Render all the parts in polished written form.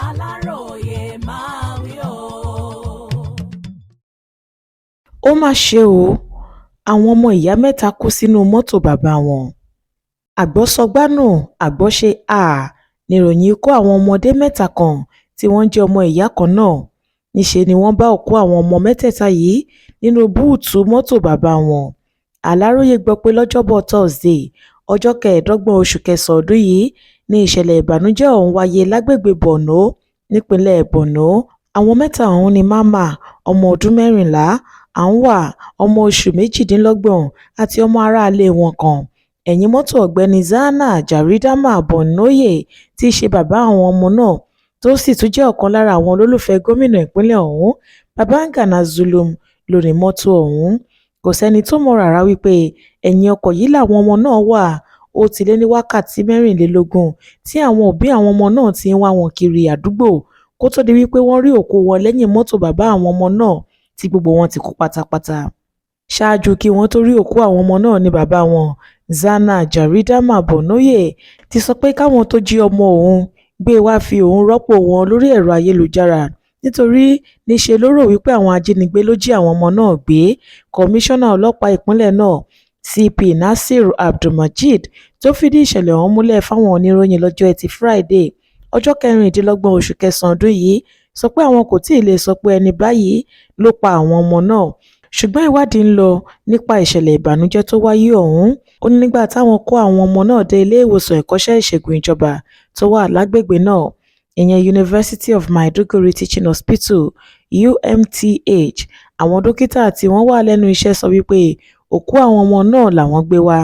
Aláròyé máa wí o. Ó mà ṣe o, àwọn ọmọ ìyá mẹ́ta kú sínú mọ́tò bàbá wọn. Àgbọ́sọgbánù àgbọ́ṣe níròyìn ikú àwọn ọmọdé mẹ́ta kan tí wọ́n jẹ́ ọmọ ìyá kan náà. Níṣẹ́ ni wọ́n bá òkú àwọn ọmọ mẹ́tẹ̀ẹ̀ta yìí nínú búùtù mọ́tò bàbá wọn. Aláròyé gbọ́ pé lọ́jọ́bọ̀ Thursday, ọjọ́ 25 oṣù kẹsàn-án ọdún yìí ni ìṣẹ̀lẹ̀ ìbànújẹ́ ọ̀hún wáyé lágbègbè Borno nípínlẹ̀ Borno. Àwọn mẹ́ta ọ̀hún ni Mama, ọmọ ọdún 14, Anwa, ọmọ oṣù 28 àti ọmọ aráalé wọn kan. Ẹ̀yìn mọ́tò ọ̀gbẹ́ni Zana Jaridama Bonoye tí í ṣe bàbá àwọn ọmọ náà tó sì tún jẹ́ ọ̀kan lára àwọn olólùfẹ́ gómìnà ìpínlẹ̀ ọ̀hún, Babangana Zulum, ló ní mọ́tò ọ̀hún. Kò sẹ́ni tó mọ̀ rárá wípé ẹ̀yìn ọkọ̀ yìí làwọn ọmọ náà wà. Ó ti lé ní wákàtí 24 tí àwọn òbí àwọn ọmọ náà ti ń wá wọn kiri àdúgbò kó tó di wípé wọ́n rí òkú wọn lẹ́yìn mọ́tò bàbá àwọn ọmọ náà tí gbogbo wọn ti kú pátápátá. Ṣáájú kí wọ́n tó rí òkú àwọn ọmọ náà ní bàbá wọn, Zana Jaridama Bonoye ti sọ pé káwọn tó jí ọmọ òun gbé wá fi òun rọ́pò wọn lórí ẹ̀rọ ayélujára nítorí níṣe ló rò wípé àwọn ajínigbé ló jí àwọn ọmọ náà gbé. Kọmíṣánná ọlọ́pàá ìpínlẹ̀ náà, CP Nasir Abdulmajid, tó fìdí ìṣẹ̀lẹ̀ ọ̀hún múlẹ̀ fáwọn oníròyìn lọ́jọ́ Ẹtì Friday, ọjọ́ 26 oṣù kẹsàn-án ọdún yìí, sọ pé àwọn kò tíì lè sọ pé ẹni báyìí ló pa àwọn ọmọ náà, ṣùgbọ́n ìwádìí ń lọ nípa ìṣẹ̀lẹ̀ ìbànújẹ́ tó wáyé ọ̀hún. Ó ní nígbà táwọn kó àwọn ọmọ náà dé ilé ìwòsàn ẹ̀kọ́ṣẹ́ ìṣègùn ìjọba tó wà lágbègbè náà, ìyẹn University of Maiduguri Teaching Hospital UMTH, àwọn dókítà tí wọ́n wà lẹ́nu iṣẹ́ sọ wípé òkú àwọn ọmọ náà làwọn gbé wá,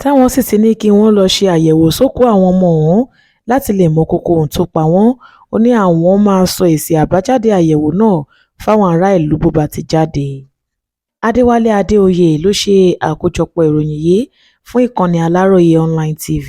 táwọn sì ti ní kí wọ́n lọ ṣe àyẹ̀wò sókú àwọn ọmọ ọ̀hún láti lè mọ kókó ohun tó pa wọ́n. Ó ní àwọn máa sọ èsì àbájáde àyẹ̀wò náà fáwọn ará ìlú bó bá ti jáde. Adéwálé Adéoyè ló ṣe àkójọpọ̀ ìròyìn yìí fún ìkànnì Aláròyé Online TV.